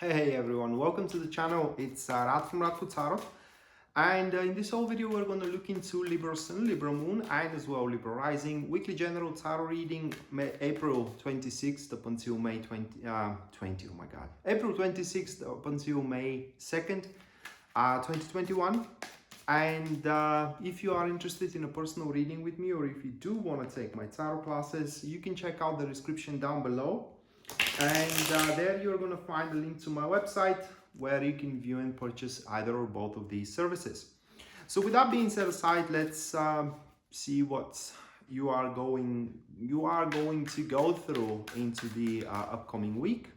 Hey everyone, welcome to the channel. It's Rad from Radko, and in this whole video we're going to look into Libra Sun, Libra Moon, and as well Libra Rising weekly general tarot reading April 26th up until May 20, oh my god, April 26th up until May 2nd, 2021. And if you are interested in a personal reading with me, or if you do want to take my tarot classes, you can check out the description down below. And there you're going to find a link to my website where you can view and purchase either or both of these services. So with that being set aside, let's see what you are going to go through into the upcoming week.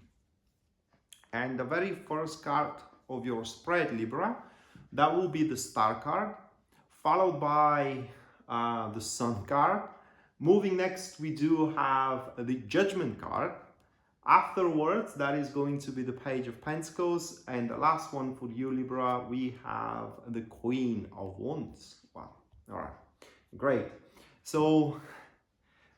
And the very first card of your spread, Libra, that will be the Star card, followed by the Sun card. Moving next, we do have the Judgment card. Afterwards, that is going to be the Page of Pentacles. And the last one for you, Libra, we have the Queen of Wands. Wow. All right. Great. So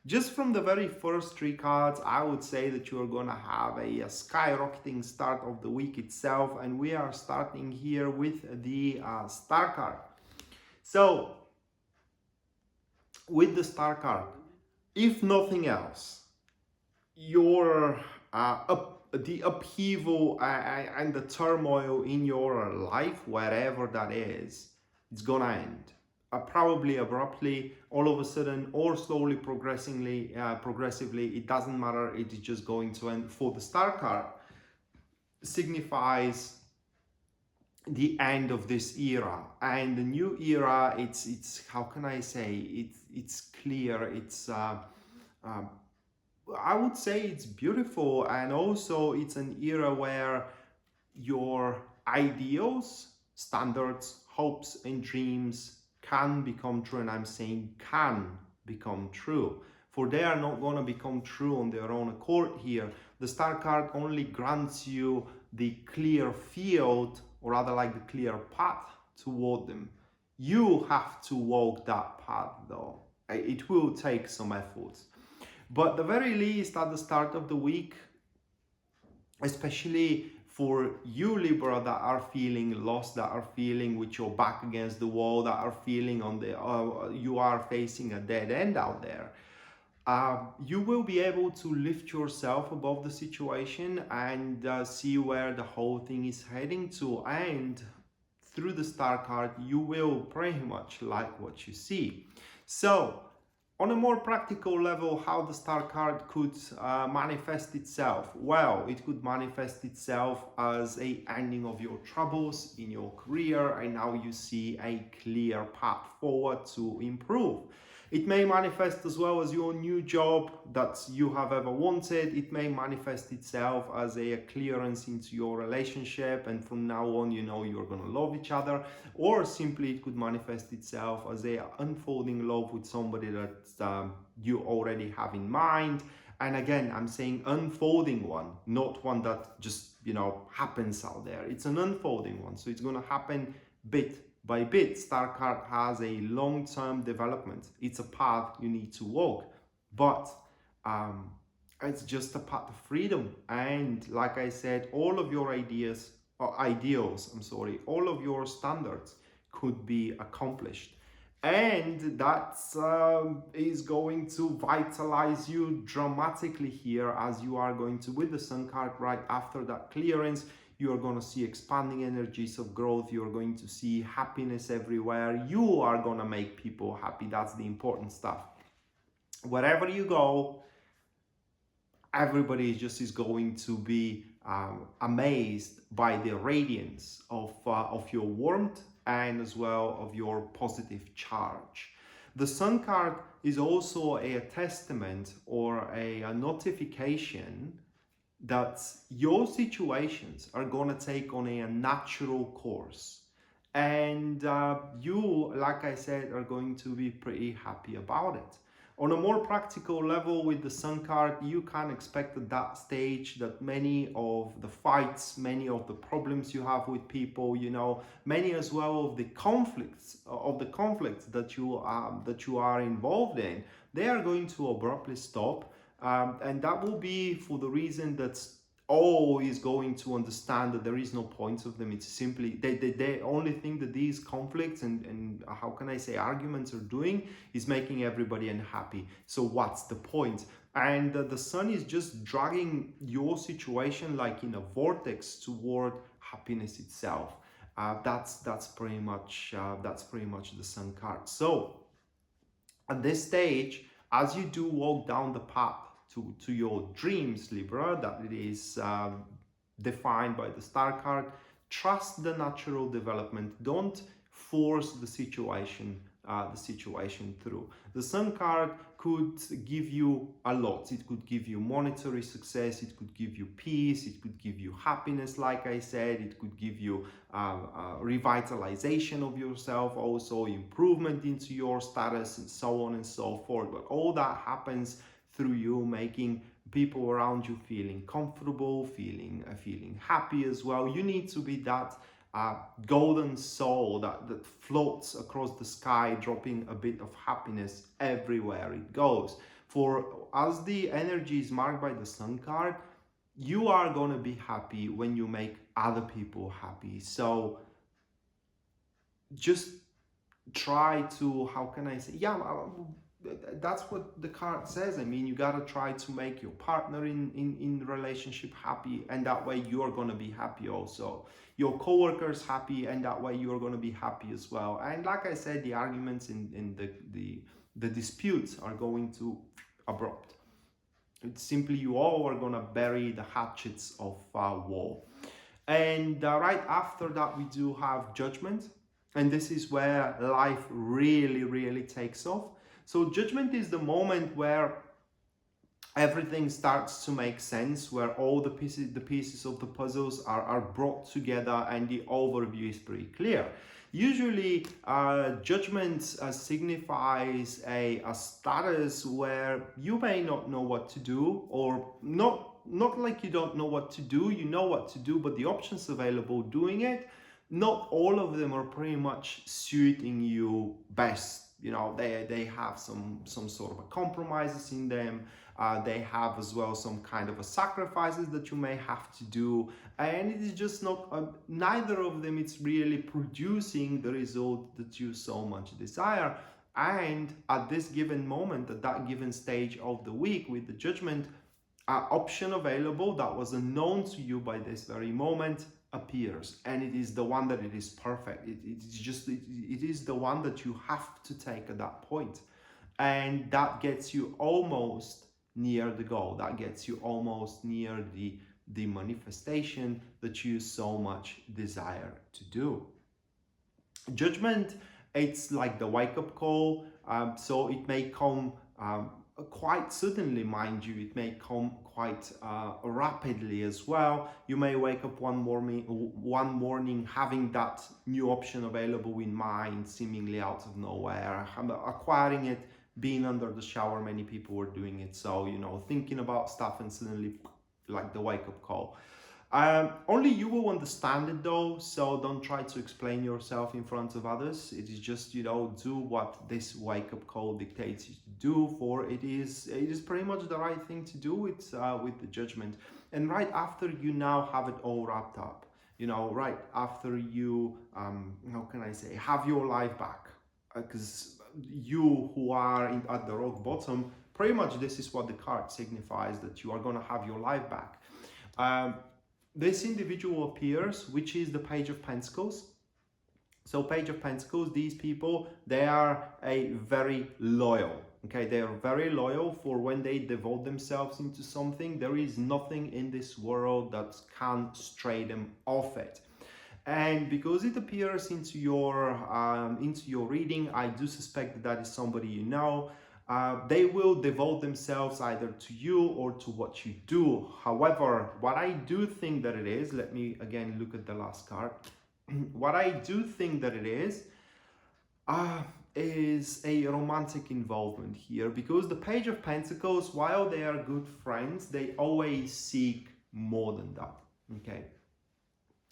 just from the very first three cards, I would say that you're going to have a skyrocketing start of the week itself. And we are starting here with the Star card. So with the Star card, if nothing else, your the upheaval and the turmoil in your life, wherever that is, it's gonna end. Probably abruptly, all of a sudden, or slowly, progressively, it doesn't matter. It is just going to end. For the Star card, signifies the end of this era, and the new era. It's how can I say? It's clear. It's I would say it's beautiful, and also it's an era where your ideals, standards, hopes and dreams can become true. And I'm saying can become true, for they are not going to become true on their own accord here. The Star card only grants you the clear field, or rather like the clear path toward them. You have to walk that path though. It will take some efforts. But at the very least, at the start of the week, especially for you, Libra, that are feeling lost, that are feeling with your back against the wall, that are feeling on the you are facing a dead end out there, you will be able to lift yourself above the situation and see where the whole thing is heading to. And through the Star card, you will pretty much like what you see. So on a more practical level, how the Star card could manifest itself? Well, it could manifest itself as a ending of your troubles in your career, and now you see a clear path forward to improve. It may manifest as well as your new job that you have ever wanted. It may manifest itself as a clearance into your relationship, and from now on, you know, you're going to love each other. Or simply it could manifest itself as a unfolding love with somebody that you already have in mind. And again, I'm saying unfolding one, not one that just, you know, happens out there. It's an unfolding one. So it's going to happen bit by bit. Star card has a long-term development. It's a path you need to walk, but it's just a path of freedom. And like I said, all of your ideals, all of your standards could be accomplished, and that is going to vitalize you dramatically here, as you are going to, with the Sun card right after that clearance, you are going to see expanding energies of growth. You're going to see happiness everywhere. You are going to make people happy. That's the important stuff. Wherever you go, everybody is going to be amazed by the radiance of your warmth, and as well of your positive charge. The Sun card is also a testament, or a notification, that your situations are going to take on a natural course, and you, like I said, are going to be pretty happy about it. On a more practical level, with the Sun card, you can expect at that stage that many of the fights, many of the problems you have with people, you know, many as well of the conflicts that you are involved in, they are going to abruptly stop. And that will be for the reason that all is going to understand that there is no point of them. It's simply the only thing that these conflicts and how can I say arguments are doing is making everybody unhappy. So what's the point? And the sun is just dragging your situation like in a vortex toward happiness itself. That's pretty much the sun card. So at this stage, as you do walk down the path to your dreams, Libra, that it is defined by the star card, trust the natural development. Don't force the situation through. The sun card could give you a lot. It could give you monetary success, it could give you peace, it could give you happiness, like I said, it could give you revitalization of yourself, also improvement into your status, and so on and so forth. But all that happens through you making people around you feeling comfortable, feeling happy as well. You need to be that golden soul that floats across the sky, dropping a bit of happiness everywhere it goes. For as the energy is marked by the sun card, you are going to be happy when you make other people happy. So just try to, how can I say, that's what the card says. I mean, you gotta try to make your partner in relationship happy, and that way you're gonna be happy also. Your co-workers happy, and that way you're gonna be happy as well. And like I said, the arguments in the disputes are going to abrupt. It's simply you all are gonna bury the hatchets of war. And right after that, we do have judgment, and this is where life really takes off. So judgment is the moment where everything starts to make sense, where all the pieces of the puzzles are brought together and the overview is pretty clear. Usually judgment signifies a status where you may not know what to do, or not like you don't know what to do, you know what to do, but the options available doing it, not all of them are pretty much suiting you best. You know, they have some sort of a compromises in them. They have as well some kind of a sacrifices that you may have to do, and it is just not neither of them it's really producing the result that you so much desire. And at this given moment, at that given stage of the week with the judgment, option available that was unknown to you by this very moment appears, and it is the one that it is perfect. It is the one that you have to take at that point, and that gets you almost near the goal, that gets you almost near the manifestation that you so much desire to do. Judgment, it's like the wake-up call, so it may come quite suddenly, mind you. It may come quite rapidly as well. You may wake up one morning having that new option available in mind, seemingly out of nowhere, acquiring it, being under the shower. Many people were doing it, so you know, thinking about stuff and suddenly like the wake-up call. Only you will understand it though, so don't try to explain yourself in front of others. It is just, you know, do what this wake-up call dictates you to do, for it is pretty much the right thing to do with the judgment. And right after you now have it all wrapped up, you know, right after you how can I say, have your life back, because you who are at the rock bottom, pretty much this is what the card signifies, that you are going to have your life back. This individual appears, which is the Page of Pentacles. So Page of Pentacles, these people, they are very loyal. Okay, they are very loyal. For when they devote themselves into something, there is nothing in this world that can stray them off it. And because it appears into your reading, I do suspect that is somebody you know. They will devote themselves either to you or to what you do. However, what I do think that it is, let me again look at the last card. What I do think that it is a romantic involvement here, because the Page of Pentacles, while they are good friends, they always seek more than that. Okay.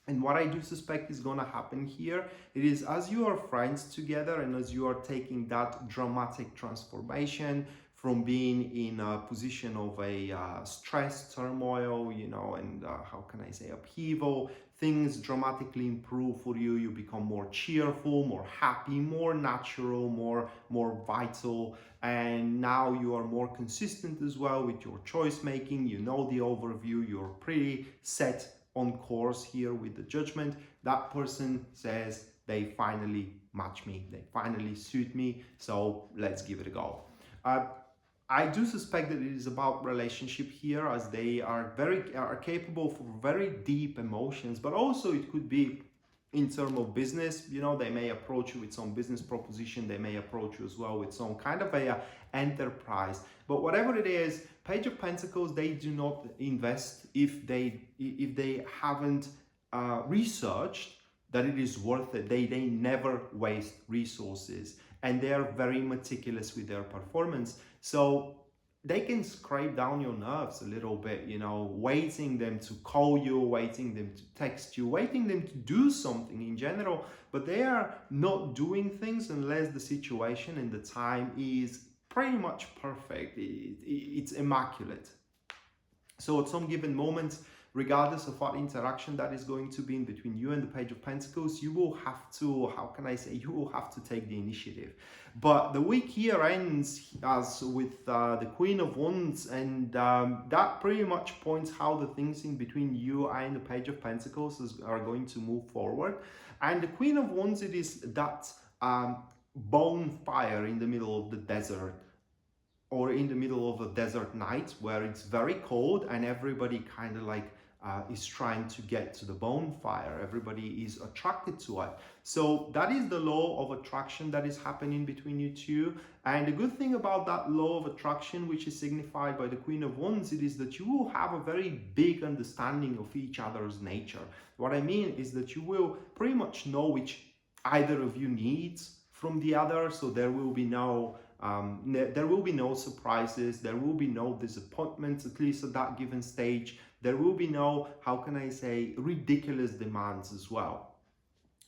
And what I do suspect is going to happen here, it is as you are friends together and as you are taking that dramatic transformation from being in a position of a stress, turmoil, and how can I say, upheaval. Things dramatically improve for you. You become more cheerful, more happy, more natural, more vital. And now you are more consistent as well with your choice making. You know the overview. You're pretty set on course here with the judgment. That person says they finally match me. They finally suit me. So let's give it a go. I do suspect that it is about relationship here, as they are capable for very deep emotions, but also it could be in terms of business. They may approach you with some business proposition. They may approach you as well with some kind of a enterprise. But whatever it is, Page of Pentacles, they do not invest if they haven't researched that it is worth it. They never waste resources, and they are very meticulous with their performance. So they can scrape down your nerves a little bit, waiting them to call you, waiting them to text you, waiting them to do something in general, but they are not doing things unless the situation and the time is pretty much perfect. It's immaculate. So at some given moment, regardless of what interaction that is going to be in between you and the Page of Pentacles, you will have to, you will have to take the initiative. But the week here ends as with the Queen of Wands, and that pretty much points how the things in between you and the Page of Pentacles are going to move forward. And the Queen of Wands, it is that bonfire in the middle of the desert, or in the middle of a desert night where it's very cold and everybody kind of like is trying to get to the bonfire. Everybody is attracted to it. So that is the law of attraction that is happening between you two. And the good thing about that law of attraction, which is signified by the Queen of Wands, it is that you will have a very big understanding of each other's nature. What I mean is that you will pretty much know which either of you needs from the other. So there will be no surprises. There will be no disappointments, at least at that given stage. There will be no, how can I say, ridiculous demands as well.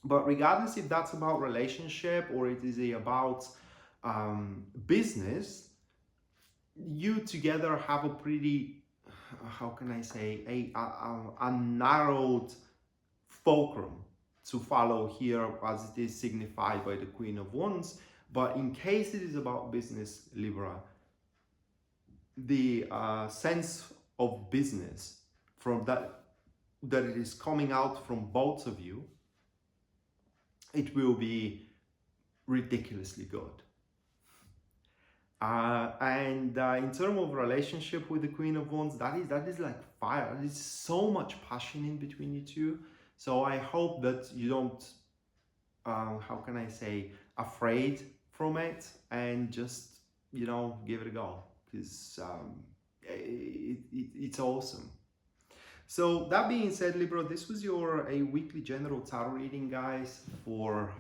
But regardless if that's about relationship or it is about business, you together have a pretty, how can I say, a narrowed fulcrum to follow here, as it is signified by the Queen of Wands. But in case it is about business, Libra, the sense of business from that it is coming out from both of you, it will be ridiculously good. And in terms of relationship with the Queen of Wands, that is like fire. There's so much passion in between you two. So I hope that you don't, how can I say, afraid from it, and just, give it a go, because it's awesome. So that being said, Libra, this was your weekly general tarot reading, guys, for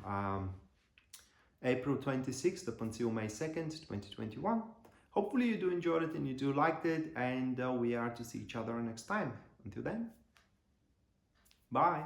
April 26th up until May 2nd, 2021. Hopefully you do enjoy it and you do like it, and we are to see each other next time. Until then, bye.